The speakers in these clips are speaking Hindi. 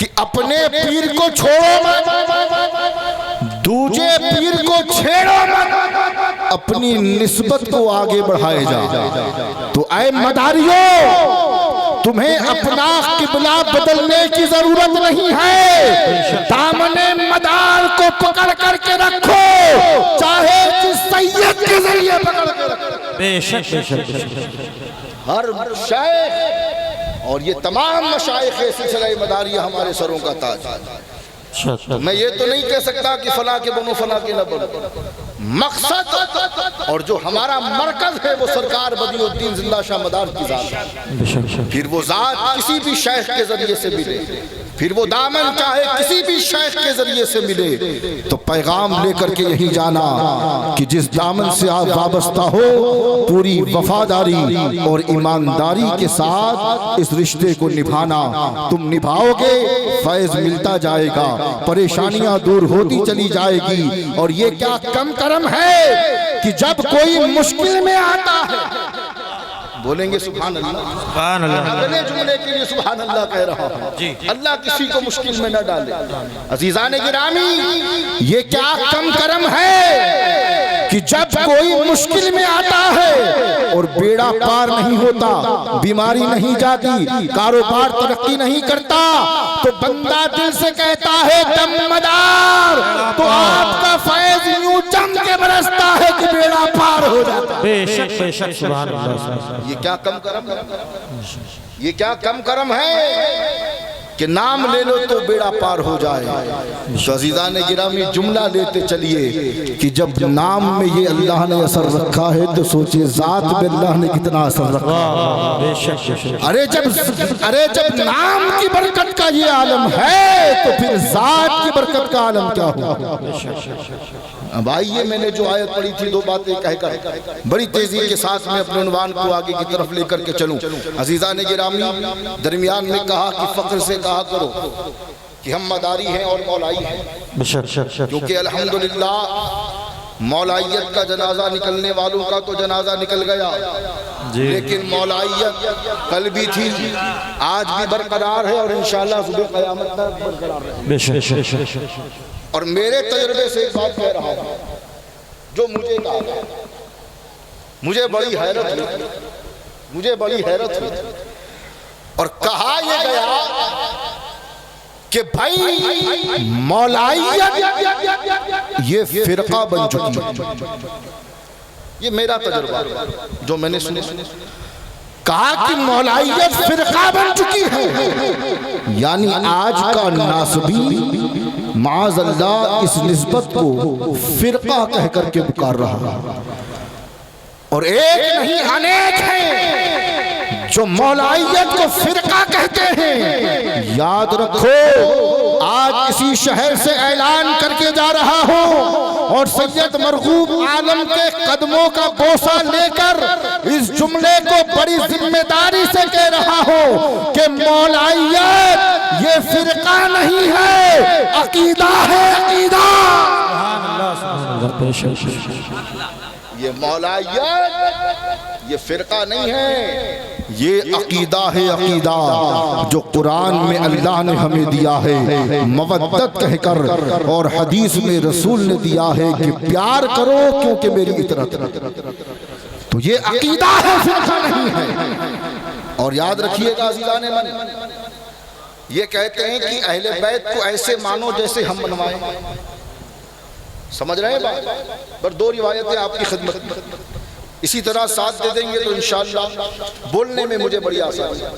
कि अपने पीर को छोड़ो मत, दूजे पीर को छेड़ो मत, अपनी निस्बत को आगे बढ़ाए जा। तो ऐ मदारियों, तुम्हें अपना किबला बदलने की जरूरत नहीं है। दामने मदार को पकड़ करके रखो, चाहे जिस सैयद के जरिए पकड़ के रखो। बेशक हर शेख और ये तमाम मशाइख सिलसिला मदारिया हमारे सरों का ताज। तो मैं ये तो नहीं कह सकता कि फला के बनो फला के न बनो। मकसद और जो हमारा मरकज है वो सरकार बदियुद्दीन जिंदा शाह मदार की जात है। फिर वो जात किसी भी शेख के जरिए से मिले, फिर वो दामन चाहे किसी भी शेख के जरिए से मिले, तो पैगाम लेकर के यही जाना कि जिस दामन से आप वाबस्ता हो, पूरी वफादारी और ईमानदारी के साथ इस रिश्ते को निभाना। तुम निभाओगे, फैज मिलता जाएगा, परेशानियां दूर होती चली जाएगी। और ये क्या कम करम है कि जब कोई मुश्किल में आता है, बोलेंगे सुभान अल्लाह, सुभान अल्लाह, अगले जुमले के लिए सुभान अल्लाह कह रहा हूँ जी। अल्लाह किसी को मुश्किल में न डाले। अजीजान गिरामी, ये क्या कम करम है कि जब कोई मुश्किल में आता है और बेड़ा पार नहीं होता, बीमारी नहीं जाती, कारोबार तरक्की नहीं करता, तो बंदा दिल से कहता है दमदार, तो आपका फैज यूं जम के बरसता है कि बेड़ा पार हो जाता है। बेशक बेशक सुभान अल्लाह। ये क्या कम करम है, ये क्या कम करम है कि नाम ले लो तो बेड़ा पार हो जाए। तो अज़ीज़ान गिरामी, जुमला लेते चलिए कि जब नाम में ये अल्लाह ने असर रखा है तो सोचिए जात में अल्लाह ने कितना असर रखा। अरे जब नाम की बरकत का ये आलम है तो फिर जात की बरकत का आलम क्या होगा। अब आइए, मैंने जो आयत पढ़ी थी, दो बातें कहकर बड़ी तेजी के साथ में अपने उन्वान को आगे की तरफ लेकर के चलूं। अज़ीज़ान गिरामी, दरमियान में कहा कि फख्र से कहा करो कि हम मदारी हैं और मौलाई हैं, क्योंकि अल्हम्दुलिल्लाह मौलाइयत का जनाजा निकलने वालों का तो जनाजा निकल गया, लेकिन मौलाइयत कल भी थी, आज भी बरकरार है और इंशाअल्लाह सुबह क़यामत तक बरकरार है। और मेरे तजुर्बे से एक बात कह रहा हूं, जो मुझे कहा, मुझे बड़ी हैरत हुई और कहा यह गया कि भाई मौलाइयत ये फिरका बन चुकी। ये मेरा तजुर्बा जो मैंने सुने, कहा कि मौलाइयत फिरका बन चुकी है, यानी आज का नासबी माज़अल्लाह इस निस्बत को फिरका कह करके पुकार रहा। और एक नहीं अनेक हैं जो मौलाइयत को फिरका कहते हैं। याद रखो, आज इसी शहर से ऐलान करके जा रहा हूं और सैयद मरगूब आलम के कदमों का बोसा लेकर इस जुमले को बड़ी जिम्मेदारी से कह रहा हूं कि मौलाइयत ये फिरका नहीं है, अकीदा है, अकीदा। ये मौलाइयत ये फिरका नहीं है, ये अकीदा है, अकीदा जो कुरान में अल्लाह ने हमें दिया है मवद्दत कहकर, और हदीस में रसूल ने दिया है कि प्यार करो क्योंकि मेरी इतरत। तो ये अकीदा है, फिरका नहीं है। और याद रखिएगा अज़ीज़ान मन, ये कहते हैं कि अहले बैत को ऐसे मानो जैसे हम मनवाएं। समझ रहे हैं बात? पर दो रिवायतें आपकी खिदमत में, इसी तरह साथ दे देंगे तो इंशाअल्लाह बोलने में मुझे बड़ी आसानी है।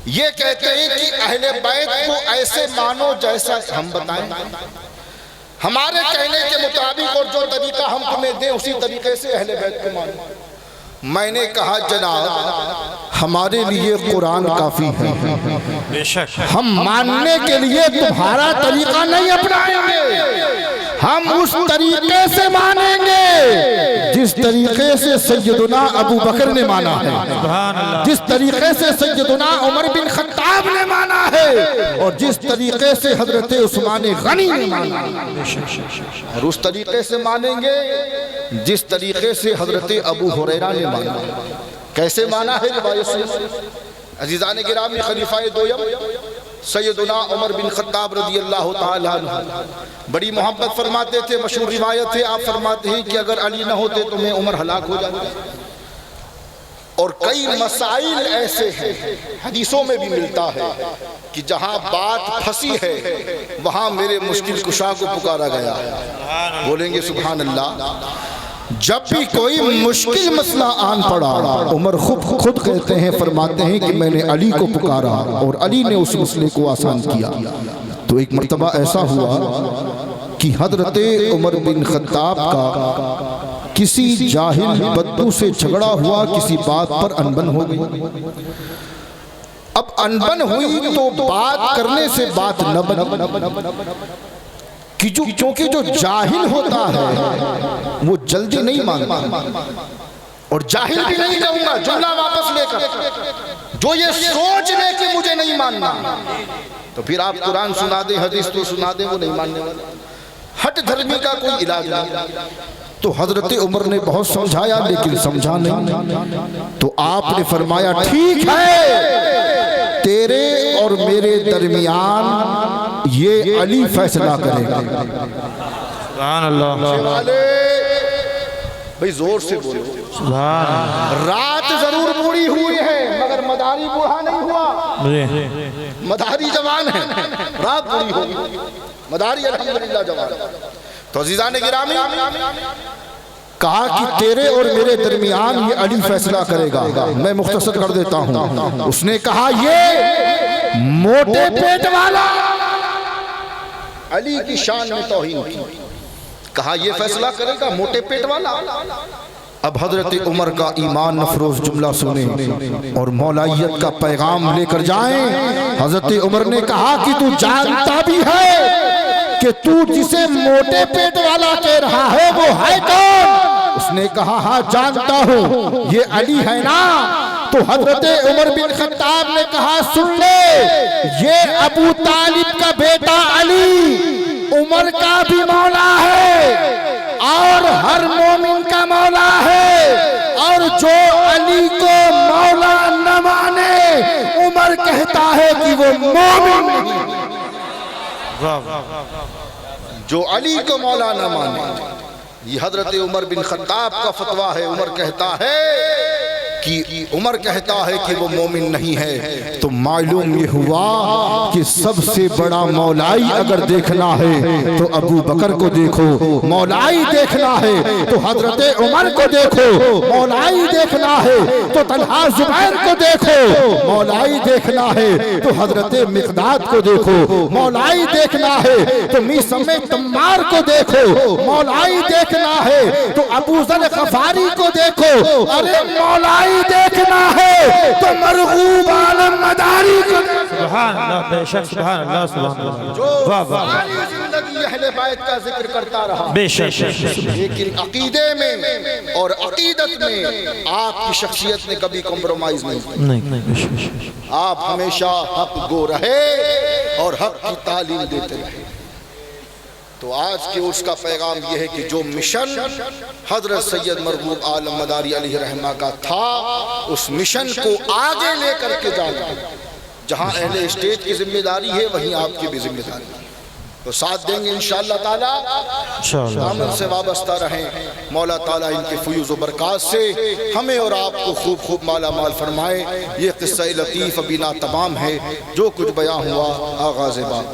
ये कहते हैं कि अहले बैत को ऐसे मानो जैसा हम बताएं, हमारे कहने के मुताबिक, और जो तरीका हम तुम्हें दें उसी तरीके से अहले बैत को मानो। मैंने कहा जनाब, हमारे लिए कुरान काफी है, हम मानने के लिए तुम्हारा तरीका नहीं अपनाएंगे। हम उस तरीके से मानेंगे जिस तरीके से सैयदुना अबू बकर ने माना है, जिस तरीके से सैयदुना उमर बिन खत्ताब ने माना है, और जिस तरीके से हजरत उस्मान गनी ने माना है। और उस तरीके से मानेंगे जिस तरीके से हजरत अबू हुरैरा ने माना। कैसे माना है? अज़ीज़ान गिरामी, खलीफाए दोयम सैयदना उमर बिन खत्ताब रज़ी अल्लाह ताला अन्हु बड़ी मोहब्बत फरमाते थे। मशहूर रिवायत है, आप फरमाते हैं कि अगर अली न होते तो मैं उमर हलाक हो जाता। और कई मसाइल ऐसे हैं, हदीसों में भी मिलता है कि जहां बात फंसी है वहां मेरे मुश्किल कुशा को पुकारा गया है। बोलेंगे सुभान अल्लाह। जब भी कोई मुश्किल मसला आन पड़ा, उमर खुद कहते हैं, फरमाते हैं कि मैंने अली को पुकारा और अली ने उस मसले को आसान किया। तो एक मर्तबा ऐसा हुआ कि हजरत उमर बिन खत्ताब का किसी जाहिल बद्दू से झगड़ा हुआ, किसी बात पर अनबन हो गई। अब अनबन हुई तो बात करने से बात न बनी, क्योंकि जो जाहिल होता है वो जल्दी नहीं मानता। और जाहिल भी नहीं कहूंगा, जुमला वापस लेकर, जो ये सोच ले कि मुझे नहीं मानना, तो फिर आप कुरान सुना दे, हदीस तो सुना दे, वो नहीं मानने वाला। हट धर्मी का कोई इलाज नहीं। तो हजरत उमर ने बहुत समझाया लेकिन समझा नहीं। तो आपने फरमाया ठीक है, तेरे और मेरे दरमियान ये अली फैसला करेगा। सुभान अल्लाह। भाई जोर से बोलो सुभान। रात जरूर बूढ़ी हुई है मगर मदारी बूढ़ा नहीं हुआ। मदारी जवान है, रात बूढ़ी होगी, मदारी अल्हम्दुलिल्लाह जवान। तो अज़ीज़ान गिरामी, कहा कि तेरे और मेरे दरमियान ये अली फैसला करेगा। मैं मुख्तसर कर देता हूँ। उसने कहा ये मोटे पेट वाला, अली की शान में तौहीन की। कहा ये फैसला करेगा मोटे पेट वाला। अब हजरत उमर का ईमान नफरोज जुमला सुने और मौलाइयत का पैगाम लेकर जाएं। हजरत उमर ने कहा कि तू जानता भी है कि तू जिसे मोटे पेट वाला कह रहा है वो है कौन? उसने कहा हाँ जानता हूँ, ये अली है ना। तो हजरत उमर बिन खत्ताब ने कहा सुन ले, ये अबू तालिब का बेटा अली उमर का भी मौला है और हर मोमिन का मौला है। और जो अली को मौला न माने, उमर कहता है कि वो मोमिन नहीं। जो अली को मौला न माने, ये हजरत उमर बिन खत्ताब का फतवा है। उमर कहता है कि वो मोमिन नहीं है। तो मालूम ये हुआ कि सबसे बड़ा मौलाई अगर देखना है तो अबू बकर को देखो, मौलाई देखना है तो हजरत उमर को देखो, मौलाई देखना है तो तलहा जुबैर को देखो, मौलाई देखना है तो हजरत मिक़दाद को देखो, मौलाई देखना है तो मीसम तम्मार को देखो, मौलाई देखना है तो अबू ज़र ग़फ़ारी को देखो। अरे मौलाई देखना है तो मरगूब आलम मदारी को। सुभान अल्लाह, बेशक सुभान अल्लाह, सुभान अल्लाह। वाह वाह। जिंदगी अहले बैत का जिक्र करता रहा, बेशक। लेकिन अकीदे में और अकीदत में आपकी शख्सियत ने कभी कॉम्प्रोमाइज नहीं। आप हमेशा हक गो रहे और हक की तालीम देते रहे। तो आज के उसका पैगाम यह है कि जो मिशन हजरत सैयद मरगूब आलम मदारी अलैहि रहमा का था, उस मिशन को आगे लेकर के जाना। जहां अहले स्टेट की जिम्मेदारी है वहीं आपकी भी जिम्मेदारी है। तो साथ देंगे इंशाअल्लाह ताला, अमल से वाबस्ता रहें। मौला ताला इनके फयूज़ व बरक़ात से हमें और आपको खूब खूब माला माल फरमाए। ये क़िस्सा लतीफ़ अभी ना तमाम है, जो कुछ बयां हुआ आगाज़ बात।